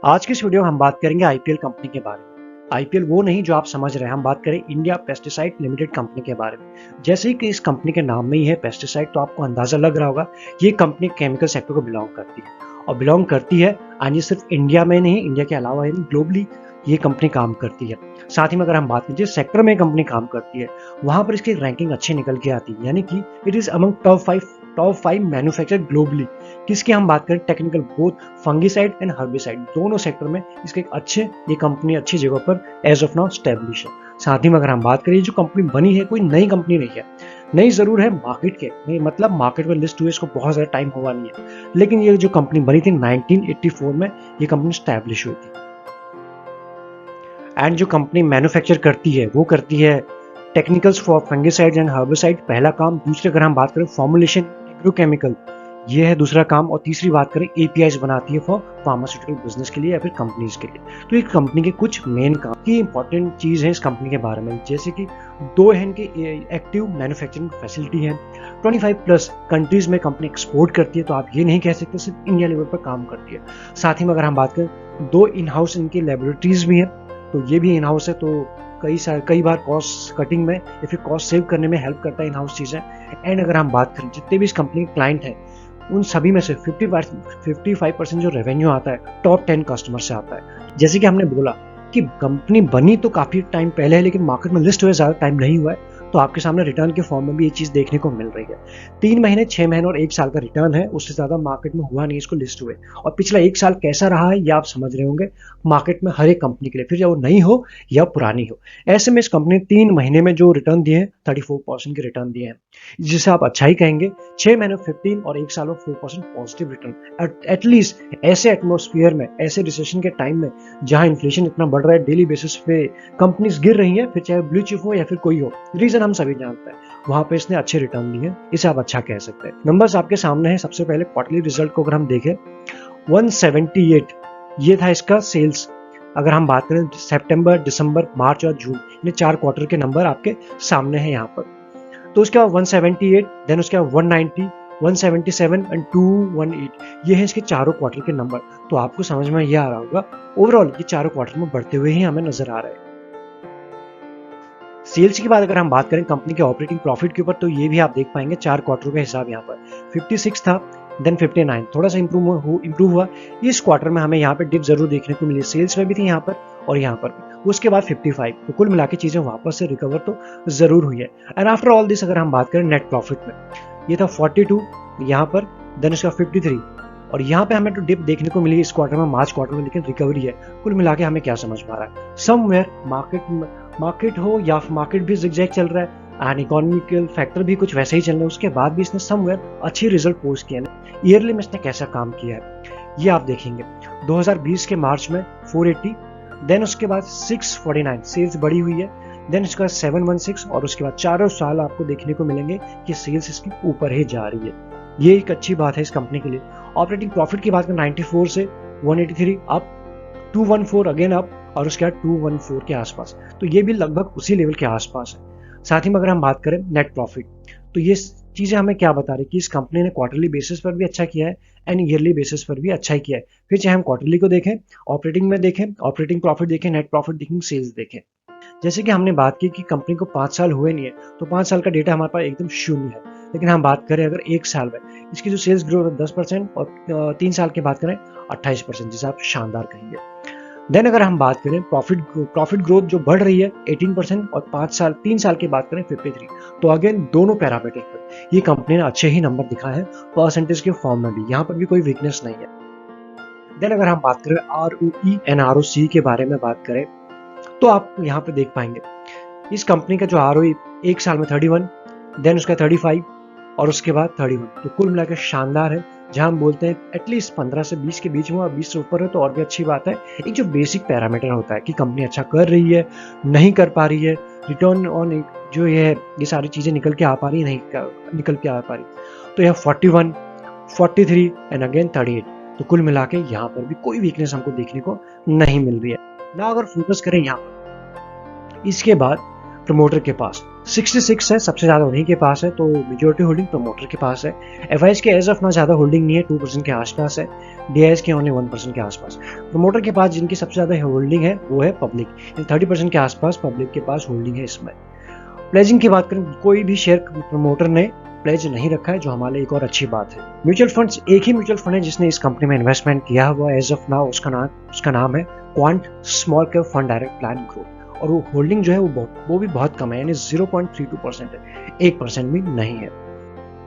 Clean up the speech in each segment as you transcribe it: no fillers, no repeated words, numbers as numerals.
आज की इस वीडियो में हम बात करेंगे आईपीएल कंपनी के बारे में। आईपीएल वो नहीं जो आप समझ रहे हैं, हम बात करें इंडिया पेस्टिसाइड लिमिटेड कंपनी के बारे में। जैसे ही कि इस कंपनी के नाम में ही है पेस्टिसाइड, तो आपको अंदाजा लग रहा होगा ये कंपनी केमिकल सेक्टर को बिलोंग करती है और बिलोंग करती है। और ये सिर्फ इंडिया में नहीं, इंडिया के अलावा यानी ग्लोबली ये कंपनी काम करती है। साथ ही में अगर हम बात करें जिस सेक्टर में कंपनी काम करती है वहां पर इसकी रैंकिंग अच्छी निकल के आती है, यानी कि it is among top five manufacture globally. किसकी हम बात करें, technical both fungicide and herbicide दोनों सेक्टर में इसके ये कंपनी अच्छी जगह पर एज ऑफ नाउ स्टैब्लिश है। साथ ही में अगर हम बात करें जो कंपनी बनी है कोई नई कंपनी नहीं है, नई जरूर है मार्केट के नहीं, मतलब मार्केट में लिस्ट हुए इसको बहुत ज्यादा टाइम हुआ नहीं है, लेकिन ये जो कंपनी बनी थी 1984 में ये कंपनी स्टैब्लिश हुई थी। एंड जो कंपनी मैन्युफैक्चर करती है वो करती है technicals for fungicide and herbicide, पहला काम। दूसरे अगर हम बात करें फॉर्मुलेशन एग्रोकेमिकल, ये है दूसरा काम। और तीसरी बात करें एपीआईज बनाती है फॉर फार्मास्यूटिकल बिजनेस के लिए या फिर कंपनीज के लिए। तो एक कंपनी के कुछ मेन काम की इंपॉर्टेंट चीज है इस कंपनी के बारे में, जैसे कि दो है इनकी एक्टिव मैन्युफैक्चरिंग फैसिलिटी है, 25 प्लस कंट्रीज में कंपनी एक्सपोर्ट करती है, तो आप ये नहीं कह सकते सिर्फ इंडिया लेवल पर काम करती है। साथ ही में अगर हम बात करें दो इन हाउस इनकी लेबोरेटरीज भी है, तो ये भी इन हाउस है, तो कई बार कॉस्ट कटिंग में या फिर कॉस्ट सेव करने में हेल्प करता है इन हाउस चीजें। एंड अगर हम बात करें जितने भी इस कंपनी के क्लाइंट हैं उन सभी में से 55% जो रेवेन्यू आता है टॉप 10 कस्टमर से आता है। जैसे कि हमने बोला कि कंपनी बनी तो काफी टाइम पहले है, लेकिन मार्केट में लिस्ट हुए ज्यादा टाइम नहीं हुआ है, तो आपके सामने रिटर्न के फॉर्म में भी ये चीज देखने को मिल रही है। 3 महीने, 6 महीने और 1 साल का रिटर्न है, उससे ज्यादा मार्केट में हुआ नहीं इसको लिस्ट हुए। और पिछला 1 साल कैसा रहा है ये आप समझ रहे होंगे मार्केट में हर एक कंपनी के लिए, फिर वो नई हो या पुरानी हो। ऐसे में इस कंपनी ने 3 महीने में जो रिटर्न दिए हैं 34% के रिटर्न दिए हैं, जिसे आप अच्छा ही कहेंगे। 6 महीने 15 और 1 साल में 4% पॉजिटिव रिटर्न। एटलीस्ट ऐसे एटमोस्फियर में, ऐसे रिसेशन के टाइम में जहां इन्फ्लेशन इतना बढ़ रहा है, डेली बेसिस पे कंपनीज गिर रही है, फिर चाहे ब्लू चिप हो या फिर कोई हो, रीजन हम सभी जानते हैं, वहां पे इसने अच्छे रिटर्न दिए, इसे आप अच्छा कह सकते हैं। नंबर्स आपके सामने है। सबसे पहले क्वार्टरली रिजल्ट को अगर हम देखें 178 ये था इसका सेल्स। अगर हम बात करें सितंबर, दिसंबर, मार्च और जून, ये 4 क्वार्टर के नंबर आपके सामने हैं यहाँ पर। तो उसके बाद 178, देन उसके बाद 190, 177 एंड 218, ये है इसके चारों क्वार्टर के नंबर। तो आपको समझ में ये आ रहा होगा ओवरऑल ये चारों क्वार्टर में बढ़ते हुए ही हमें नजर आ रहे हैं। सेल्स की बात अगर हम बात करें कंपनी के ऑपरेटिंग प्रॉफिट के ऊपर, तो ये भी आप देख पाएंगे 4 क्वार्टर का हिसाब यहाँ पर 56 था, देन 59, थोड़ा सा इंप्रूव हुआ। इस क्वार्टर में हमें यहाँ पे डिप जरूर देखने को मिली, सेल्स में भी थी यहाँ पर और यहाँ पर भी। उसके बाद 55, तो कुल मिला के चीजें वापस से रिकवर तो जरूर हुई है। एंड आफ्टर ऑल दिस अगर हम बात करें नेट प्रॉफिट में, ये था 42 यहाँ पर, देन उसका 53, और यहाँ पे हमें तो डिप देखने को मिली इस क्वार्टर में, मार्च क्वार्टर में, लेकिन रिकवरी है। कुल मिला के हमें क्या समझ में आ रहा है, समवेयर मार्केट हो या मार्केट भी जिगजैग चल रहा है एंड इकोनॉमिकल फैक्टर भी कुछ वैसे ही चल रहे हैं, उसके बाद भी इसने समवेयर अच्छी रिजल्ट पोस्ट किए हैं। ईयरली में इसने कैसा काम किया है ये आप देखेंगे। 2020 के मार्च में 480, देन उसके बाद 649 सेल्स बढ़ी हुई है, देन इसका 716, और उसके बाद चारों साल आपको देखने को मिलेंगे कि सेल्स इसकी ऊपर ही जा रही है। ये एक अच्छी बात है इस कंपनी के लिए। ऑपरेटिंग प्रॉफिट की बात करें 94 से 183 अप, 214 अगेन अप, और उसके बाद 214 के आसपास, तो ये भी लगभग उसी लेवल के आसपास है। साथ ही में अगर हम बात करें नेट प्रॉफिट, तो ये चीजें हमें क्या बता रही कि इस कंपनी ने क्वार्टरली बेसिस पर भी अच्छा किया है एंड ईयरली बेसिस पर भी अच्छा ही किया है। फिर चाहे हम क्वार्टरली को देखें, ऑपरेटिंग में देखें, ऑपरेटिंग प्रॉफिट देखें, नेट प्रॉफिट देखें, सेल्स देखें। जैसे कि हमने बात की कि कंपनी को 5 साल हुए नहीं है, तो 5 साल का डेटा हमारे पास एकदम शून्य है। लेकिन हम बात करें अगर 1 साल में इसकी जो सेल्स ग्रोथ 10% और 3 साल की बात करें 28%, जिसे आप शानदार कहेंगे। देन अगर हम बात करें प्रॉफिट ग्रोथ जो बढ़ रही है 18% और 3 साल की बात करें 53, तो अगेन दोनों पैरामीटर पर ये कंपनी ने अच्छे ही नंबर दिखाए हैं, परसेंटेज के फॉर्म में भी यहाँ पर भी कोई वीकनेस नहीं है। देन अगर हम बात करें ROE एंड ROC के बारे में बात करें, तो आप यहाँ पे देख पाएंगे इस कंपनी का जो ROE 1 साल में 31, देन उसका 35 और उसके बाद 31, तो कुल मिलाकर शानदार है। जहां हम बोलते हैं एटलीस्ट 15 से 20 के बीच में, और 20 से ऊपर है तो और भी अच्छी बात है। एक जो बेसिक पैरामीटर होता है कि कंपनी अच्छा कर रही है, नहीं कर पा रही है, रिटर्न ऑन जो ये सारी चीजें निकल के आ पा रही है, नहीं निकल के आ पा रही, तो यह 41, 43 एंड अगेन 38, तो कुल मिला के यहाँ पर भी कोई वीकनेस हमको देखने को नहीं मिल रही है ना। अगर फोकस करें यहाँ पर इसके बाद प्रमोटर के पास, 66 है, सबसे ज़्यादा उन्हीं के पास है, तो मेजोरिटी होल्डिंग प्रमोटर के पास है। एफआईएस के एज ऑफ ना ज़्यादा होल्डिंग नहीं है, 2% के आसपास है। डीआईएस के ओनली 1% के आसपास। प्रमोटर के पास जिनकी सबसे ज़्यादा होल्डिंग है वो है पब्लिक, 30% के आसपास पब्लिक के पास होल्डिंग है इसमें। प्लेजिंग की बात करें, कोई भी शेयर प्रमोटर ने प्लेज नहीं रखा है, जो हमारे लिए एक और अच्छी बात है। म्यूचुअल फंड्स, एक ही म्यूचुअल फंड है जिसने इस कंपनी में इन्वेस्टमेंट किया हुआ एज ऑफ नाउ, उसका नाम है quant small cap fund direct plan group, और वो होल्डिंग जो है वो भी बहुत कम है, यानी 0.32% है, 1% भी नहीं है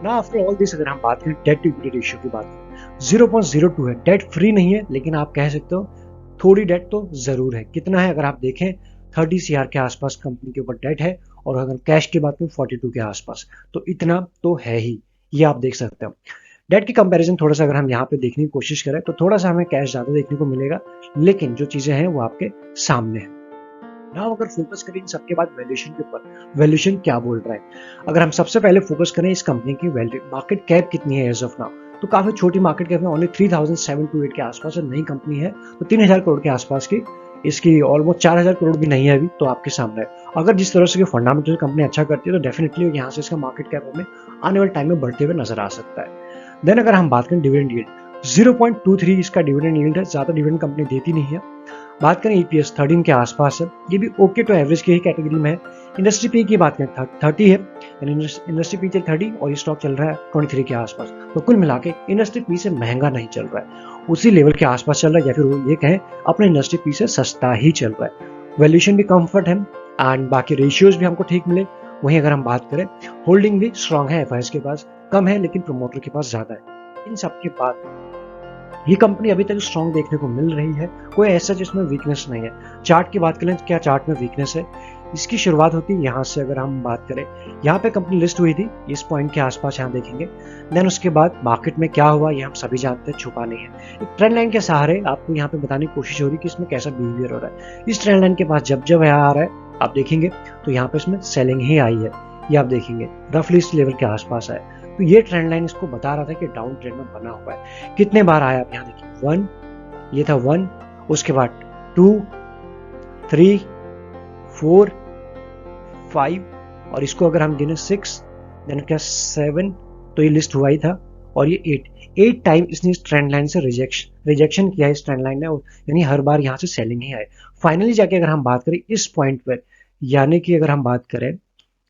ना। आफ्टर ऑल दिस, अगर हम बात करें डेट टू इक्विटी रेशियो की बात करें, 0.02 है। डेट फ्री नहीं है, लेकिन आप कह सकते हो थोड़ी डेट तो जरूर है। कितना है अगर आप देखें, 30 CR के आसपास कंपनी के ऊपर डेट है, और अगर कैश की बात करें 42 के आसपास, तो इतना तो है ही, ये आप देख सकते हो। डेट की कंपैरिजन थोड़ा सा अगर हम यहाँ पे देखने की कोशिश करें तो थोड़ा सा हमें कैश ज्यादा देखने को मिलेगा, लेकिन जो चीजें हैं वो आपके सामने है ना। अगर फोकस करें इन सबके बाद वैल्यूएशन के ऊपर, वैल्यूएशन क्या बोल रहा है, अगर हम सबसे पहले फोकस करें इस कंपनी की वैल्यू, मार्केट कैप कितनी है एज ऑफ नाउ, तो काफी छोटी मार्केट कैप है, ओनली 3728 के आसपास, नई कंपनी है तो 3000 करोड़ के आसपास की, इसकी ऑलमोस्ट 4000 करोड़ भी नहीं है अभी, तो आपके सामने है। अगर जिस तरह से फंडामेंटल कंपनी अच्छा करती है तो डेफिनेटली यहाँ से इसका मार्केट कैप हमें आने वाले टाइम में बढ़ते हुए नजर आ सकता है। देन अगर हम बात करें डिविडेंड यील्ड, 0.23 इसका डिविडेंड यील्ड है, ज्यादा डिविडेंड कंपनी देती नहीं है। बात करें ईपीएस, 13 के आसपास है, ये भी ओके टू एवरेज की ही कैटेगरी में है। इंडस्ट्री पी की बात करें 30 है, यानी इंडस्ट्री पी 30 और ये स्टॉक चल रहा है 23 के आसपास, तो कुल मिला के इंडस्ट्री पी से महंगा नहीं चल रहा है, उसी लेवल के आसपास चल रहा है, या फिर वो ये कहें अपने इंडस्ट्री पी से सस्ता ही चल रहा है। वैल्यूएशन भी कंफर्ट है, एंड बाकी रेशियोज भी हमको ठीक मिले। वहीं अगर हम बात करें, होल्डिंग भी स्ट्रांग है, एफआईएस के पास कम है लेकिन प्रमोटर के पास ज्यादा है। इन सबके बाद ये कंपनी अभी तक स्ट्रांग देखने को मिल रही है, कोई ऐसा जिसमें वीकनेस नहीं है। चार्ट की बात करें, क्या चार्ट में वीकनेस है, इसकी शुरुआत होती है यहाँ से। अगर हम बात करें, यहाँ पे कंपनी लिस्ट हुई थी इस पॉइंट के आसपास, यहाँ देखेंगे। देन उसके बाद मार्केट में क्या हुआ ये हम सभी जानते हैं, छुपा नहीं है। एक ट्रेंड लाइन के सहारे आपको यहाँ पे बताने की कोशिश हो रही है कि इसमें कैसा बिहेवियर हो रहा है। इस ट्रेंड लाइन के पास जब जब यहाँ आ रहा है आप देखेंगे, तो यहाँ पे इसमें सेलिंग ही आई है, ये आप देखेंगे रफली इस लेवल के आसपास है। तो ये ट्रेंड लाइन इसको बता रहा था कि डाउन ट्रेंड में बना हुआ है। कितने बार आया आप यहाँ देखिए, 1, ये था 1, उसके बाद 2, 3, 4, 5, और इसको अगर हम गिने 6, देन क्या 7, तो ये लिस्ट हुआ ही था, और ये 8 टाइम इसने इस ट्रेंड लाइन से रिजेक्शन किया इस ट्रेंड लाइन ने, यानी हर बार यहाँ से सेलिंग ही आए। फाइनली जाके अगर हम बात करें इस पॉइंट पर, यानी कि अगर हम बात करें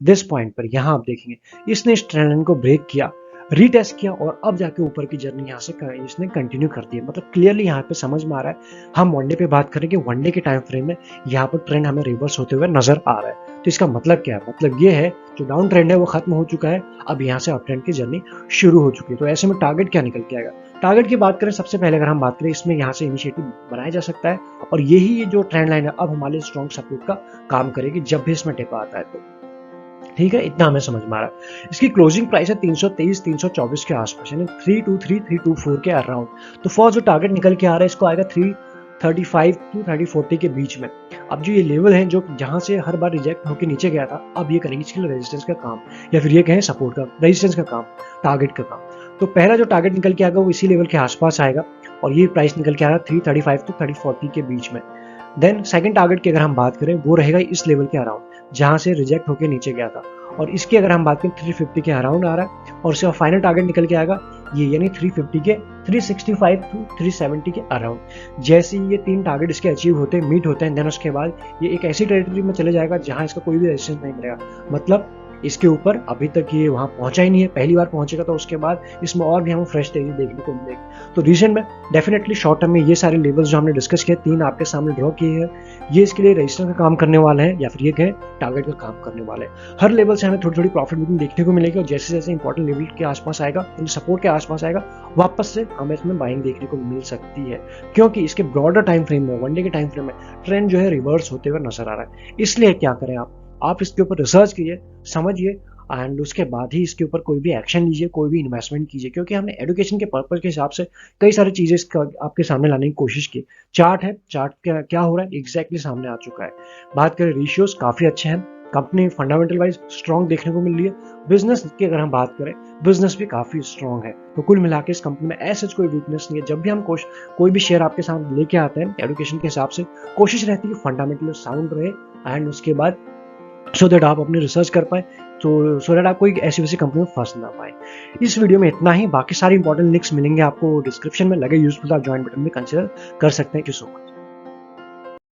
दिस पॉइंट पर, यहां आप देखेंगे इसने इस ट्रेंड लाइन को ब्रेक किया, रीटेस्ट किया, और अब जाके ऊपर की जर्नी यहां से इसने कंटिन्यू कर दी है। मतलब क्लियरली यहां पे समझ में आ रहा है। हम वनडे पे बात करें कि वनडे के टाइम फ्रेम में यहां पर ट्रेंड हमें रिवर्स होते हुए नजर आ रहा है। तो इसका मतलब क्या है, मतलब ये है जो डाउन ट्रेंड है वो खत्म हो चुका है, अब यहाँ से अप ट्रेंड की जर्नी शुरू हो चुकी है। तो ऐसे में टारगेट क्या निकल के आएगा, टारगेट की बात करें, सबसे पहले अगर हम बात करें इसमें यहाँ से इनिशिएटिव बनाया जा सकता है, और यही जो ट्रेंड लाइन है अब हमारे स्ट्रॉन्ग सपोर्ट का काम करेगी जब भी इसमें टिपा आता है। तो ठीक है, इतना हमें समझ में आ रहा है। इसकी क्लोजिंग प्राइस है 323 324 के आसपास, यानी 323 324 के अराउंड। तो फर्स्ट जो टारगेट निकल के आ रहा है इसको आएगा 335 टू 340 के बीच में। अब जो ये लेवल है जो जहां से हर बार रिजेक्ट होकर नीचे गया था, अब ये करेंगे इसके लिए रेजिस्टेंस का काम, या फिर ये कहें सपोर्ट का, रेजिस्टेंस का काम, टारगेट का काम। तो पहला जो टारगेट निकल के आएगा वो इसी लेवल के आसपास आएगा, और ये प्राइस निकल के आ रहा है 335 टू 340 के बीच में। देन सेकंड टारगेट की अगर हम बात करें वो रहेगा इस लेवल के अराउंड जहां से रिजेक्ट होकर नीचे गया था, और इसकी अगर हम बात करें 350 के अराउंड आ रहा है, और इसका फाइनल टारगेट निकल के आएगा ये, यानी 350 के 365 टू 370 के अराउंड। जैसे ये 3 टारगेट इसके अचीव होते हैं, मीट होते हैं, देन उसके बाद ये एक ऐसी टेरिटरी में चले जाएगा जहां इसका कोई भी रेजिस्टेंस नहीं मिलेगा। मतलब इसके ऊपर अभी तक ये वहां पहुंचा ही नहीं है, पहली बार पहुंचेगा तो उसके बाद इसमें और भी हमें फ्रेश तेजी देखने को मिलेगी। तो रीजन में डेफिनेटली शॉर्ट टर्म में ये सारे लेवल्स जो हमने डिस्कस किए, 3 आपके सामने ड्रॉ किए हैं, ये इसके लिए रजिस्टर का काम करने वाले हैं, या फिर ये कहें टारगेट का काम करने वाले हैं। हर लेवल से हमें थोड़ी थोड़ी प्रॉफिट बुकिंग देखने को मिलेगी, और जैसे जैसे इंपॉर्टेंट लेवल के आसपास आएगा, सपोर्ट के आसपास आएगा, वापस से हमें इसमें बाइंग देखने को मिल सकती है, क्योंकि इसके ब्रॉडर टाइम फ्रेम में, वनडे के टाइम फ्रेम में ट्रेंड जो है रिवर्स होते हुए नजर आ रहा है। इसलिए क्या करें, आप इसके ऊपर रिसर्च कीजिए, समझिए, एंड उसके बाद ही इसके ऊपर कोई भी एक्शन लीजिए, कोई भी इन्वेस्टमेंट कीजिए, क्योंकि हमने एजुकेशन के पर्पज के हिसाब से कई सारी चीजें आपके सामने लाने की कोशिश की। चार्ट है, चार्ट क्या हो रहा है एग्जैक्टली सामने आ चुका है। बात करें रेशियोज काफी अच्छे हैं, कंपनी फंडामेंटल वाइज स्ट्रॉन्ग देखने को मिल रही है। बिजनेस की अगर हम बात करें, बिजनेस भी काफी स्ट्रॉन्ग है। तो कुल मिला के इस कंपनी में ऐसा कोई वीकनेस नहीं है। जब भी हम कोई भी शेयर आपके सामने लेके आते हैं एजुकेशन के हिसाब से, कोशिश रहती है फंडामेंटल साउंड रहे, एंड उसके बाद सो दैट आप अपनी रिसर्च कर पाए, तो सो दैट आप कोई ऐसी वैसी कंपनी में फंस ना पाए। इस वीडियो में इतना ही, बाकी सारी इंपॉर्टेंट लिंक्स मिलेंगे आपको डिस्क्रिप्शन में, लगे यूजफुल आप ज्वाइन बटन में कंसिडर कर सकते हैं। Thank you so much.